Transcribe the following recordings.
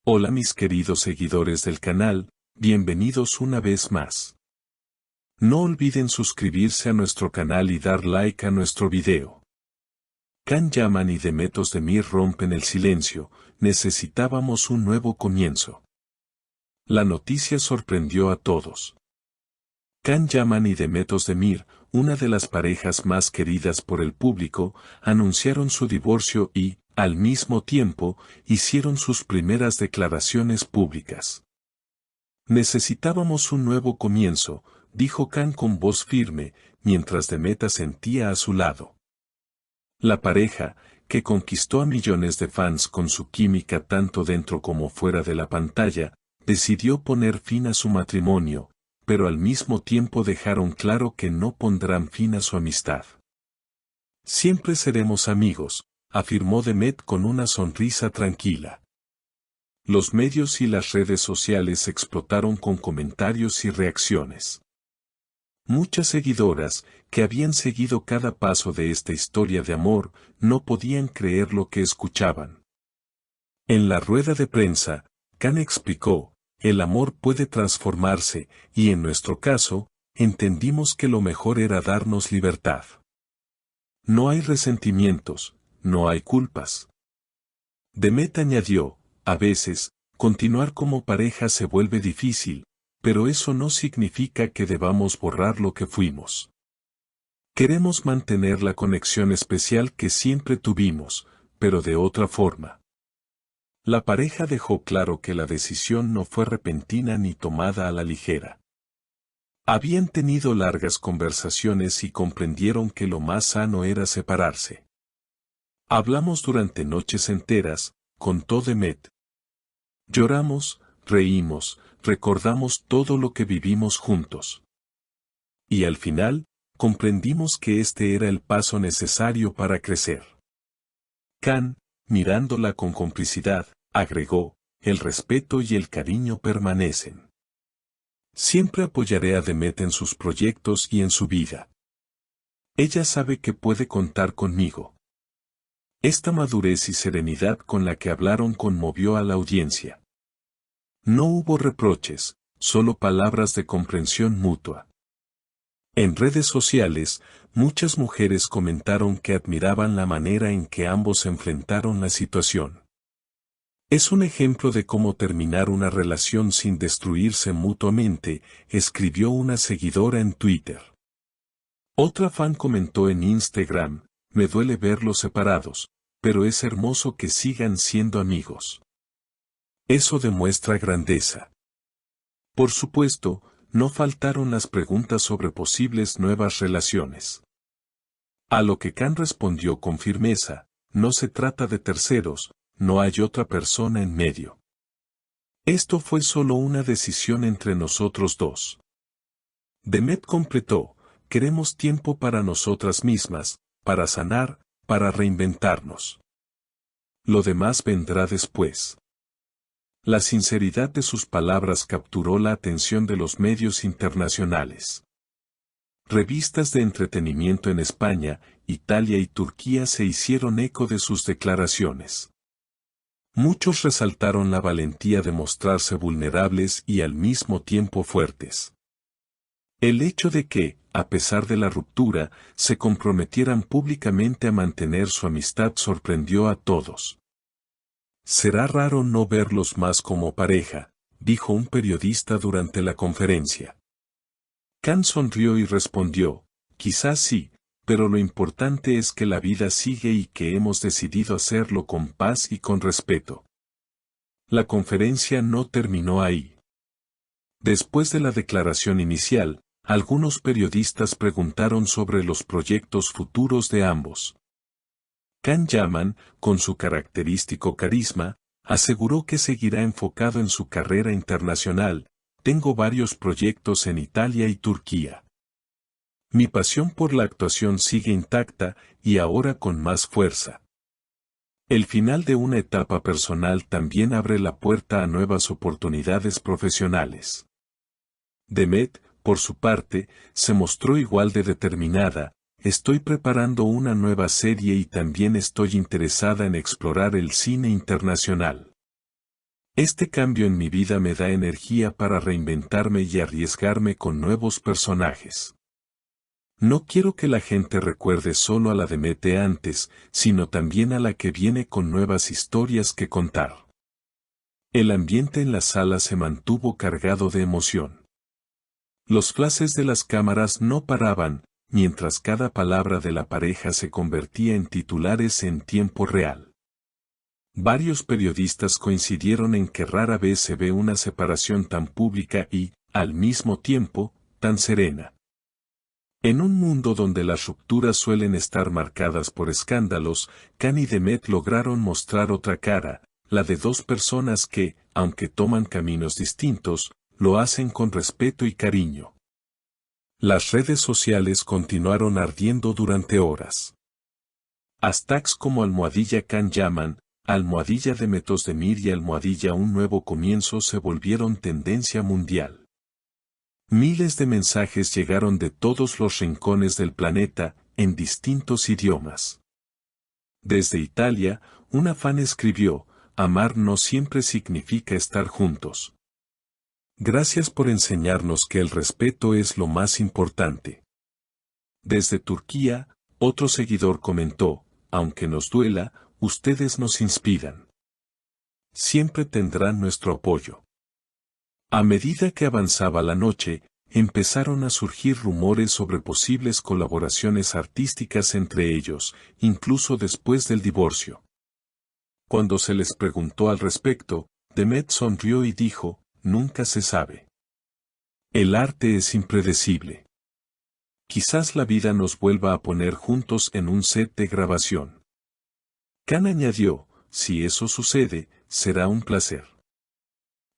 Hola mis queridos seguidores del canal, bienvenidos una vez más. No olviden suscribirse a nuestro canal y dar like a nuestro video. Can Yaman y Demet Özdemir rompen el silencio, necesitábamos un nuevo comienzo. La noticia sorprendió a todos. Can Yaman y Demet Özdemir, una de las parejas más queridas por el público, anunciaron su divorcio y, al mismo tiempo, hicieron sus primeras declaraciones públicas. Necesitábamos un nuevo comienzo, dijo Can con voz firme, mientras Demet asentía a su lado. La pareja, que conquistó a millones de fans con su química tanto dentro como fuera de la pantalla, decidió poner fin a su matrimonio, pero al mismo tiempo dejaron claro que no pondrán fin a su amistad. Siempre seremos amigos, afirmó Demet con una sonrisa tranquila. Los medios y las redes sociales explotaron con comentarios y reacciones. Muchas seguidoras, que habían seguido cada paso de esta historia de amor, no podían creer lo que escuchaban. En la rueda de prensa, Can explicó, el amor puede transformarse, y en nuestro caso, entendimos que lo mejor era darnos libertad. No hay resentimientos, no hay culpas. Demet añadió, a veces, continuar como pareja se vuelve difícil, pero eso no significa que debamos borrar lo que fuimos. Queremos mantener la conexión especial que siempre tuvimos, pero de otra forma. La pareja dejó claro que la decisión no fue repentina ni tomada a la ligera. Habían tenido largas conversaciones y comprendieron que lo más sano era separarse. Hablamos durante noches enteras, contó Demet. Lloramos, reímos, recordamos todo lo que vivimos juntos. Y al final, comprendimos que este era el paso necesario para crecer. Can, mirándola con complicidad, agregó, el respeto y el cariño permanecen. Siempre apoyaré a Demet en sus proyectos y en su vida. Ella sabe que puede contar conmigo. Esta madurez y serenidad con la que hablaron conmovió a la audiencia. No hubo reproches, solo palabras de comprensión mutua. En redes sociales, muchas mujeres comentaron que admiraban la manera en que ambos enfrentaron la situación. Es un ejemplo de cómo terminar una relación sin destruirse mutuamente, escribió una seguidora en Twitter. Otra fan comentó en Instagram, me duele verlos separados, pero es hermoso que sigan siendo amigos. Eso demuestra grandeza. Por supuesto, no faltaron las preguntas sobre posibles nuevas relaciones. A lo que Can respondió con firmeza, no se trata de terceros, no hay otra persona en medio. Esto fue solo una decisión entre nosotros dos. Demet completó, queremos tiempo para nosotras mismas, para sanar, para reinventarnos. Lo demás vendrá después. La sinceridad de sus palabras capturó la atención de los medios internacionales. Revistas de entretenimiento en España, Italia y Turquía se hicieron eco de sus declaraciones. Muchos resaltaron la valentía de mostrarse vulnerables y al mismo tiempo fuertes. El hecho de que, a pesar de la ruptura, se comprometieran públicamente a mantener su amistad sorprendió a todos. Será raro no verlos más como pareja, dijo un periodista durante la conferencia. Can sonrió y respondió, quizás sí, pero lo importante es que la vida sigue y que hemos decidido hacerlo con paz y con respeto. La conferencia no terminó ahí. Después de la declaración inicial, algunos periodistas preguntaron sobre los proyectos futuros de ambos. Can Yaman, con su característico carisma, aseguró que seguirá enfocado en su carrera internacional, tengo varios proyectos en Italia y Turquía. Mi pasión por la actuación sigue intacta y ahora con más fuerza. El final de una etapa personal también abre la puerta a nuevas oportunidades profesionales. Demet, por su parte, se mostró igual de determinada, estoy preparando una nueva serie y también estoy interesada en explorar el cine internacional. Este cambio en mi vida me da energía para reinventarme y arriesgarme con nuevos personajes. No quiero que la gente recuerde solo a la de Mete antes, sino también a la que viene con nuevas historias que contar. El ambiente en la sala se mantuvo cargado de emoción. Los flashes de las cámaras no paraban, mientras cada palabra de la pareja se convertía en titulares en tiempo real. Varios periodistas coincidieron en que rara vez se ve una separación tan pública y, al mismo tiempo, tan serena. En un mundo donde las rupturas suelen estar marcadas por escándalos, Can y Demet lograron mostrar otra cara, la de dos personas que, aunque toman caminos distintos, lo hacen con respeto y cariño. Las redes sociales continuaron ardiendo durante horas. Hashtags como #Can llaman, #Demet Özdemir y #Un nuevo comienzo se volvieron tendencia mundial. Miles de mensajes llegaron de todos los rincones del planeta, en distintos idiomas. Desde Italia, una fan escribió: amar no siempre significa estar juntos. Gracias por enseñarnos que el respeto es lo más importante. Desde Turquía, otro seguidor comentó: aunque nos duela, ustedes nos inspiran. Siempre tendrán nuestro apoyo. A medida que avanzaba la noche, empezaron a surgir rumores sobre posibles colaboraciones artísticas entre ellos, incluso después del divorcio. Cuando se les preguntó al respecto, Demet sonrió y dijo: nunca se sabe. El arte es impredecible. Quizás la vida nos vuelva a poner juntos en un set de grabación. Can añadió: si eso sucede, será un placer.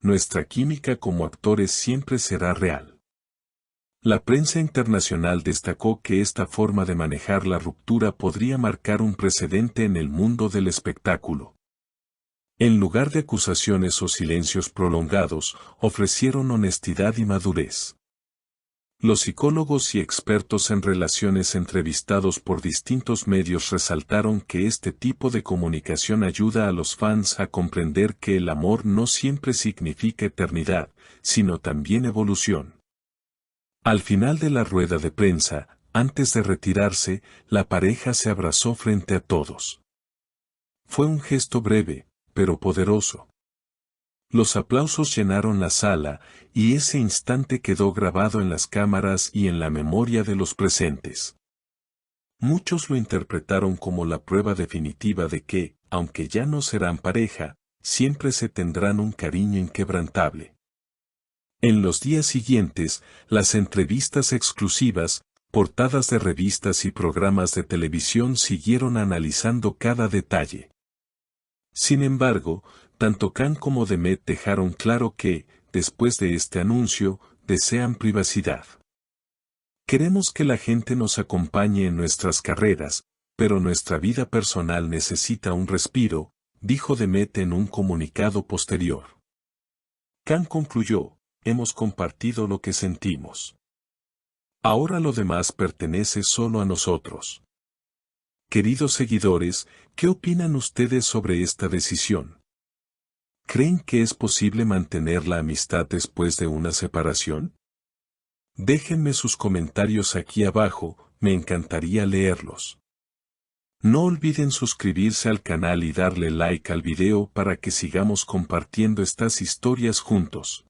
Nuestra química como actores siempre será real. La prensa internacional destacó que esta forma de manejar la ruptura podría marcar un precedente en el mundo del espectáculo. En lugar de acusaciones o silencios prolongados, ofrecieron honestidad y madurez. Los psicólogos y expertos en relaciones entrevistados por distintos medios resaltaron que este tipo de comunicación ayuda a los fans a comprender que el amor no siempre significa eternidad, sino también evolución. Al final de la rueda de prensa, antes de retirarse, la pareja se abrazó frente a todos. Fue un gesto breve, pero poderoso. Los aplausos llenaron la sala, y ese instante quedó grabado en las cámaras y en la memoria de los presentes. Muchos lo interpretaron como la prueba definitiva de que, aunque ya no serán pareja, siempre se tendrán un cariño inquebrantable. En los días siguientes, las entrevistas exclusivas, portadas de revistas y programas de televisión siguieron analizando cada detalle. Sin embargo, tanto Can como Demet dejaron claro que, después de este anuncio, desean privacidad. Queremos que la gente nos acompañe en nuestras carreras, pero nuestra vida personal necesita un respiro, dijo Demet en un comunicado posterior. Can concluyó: hemos compartido lo que sentimos. Ahora lo demás pertenece solo a nosotros. Queridos seguidores, ¿qué opinan ustedes sobre esta decisión? ¿Creen que es posible mantener la amistad después de una separación? Déjenme sus comentarios aquí abajo, me encantaría leerlos. No olviden suscribirse al canal y darle like al video para que sigamos compartiendo estas historias juntos.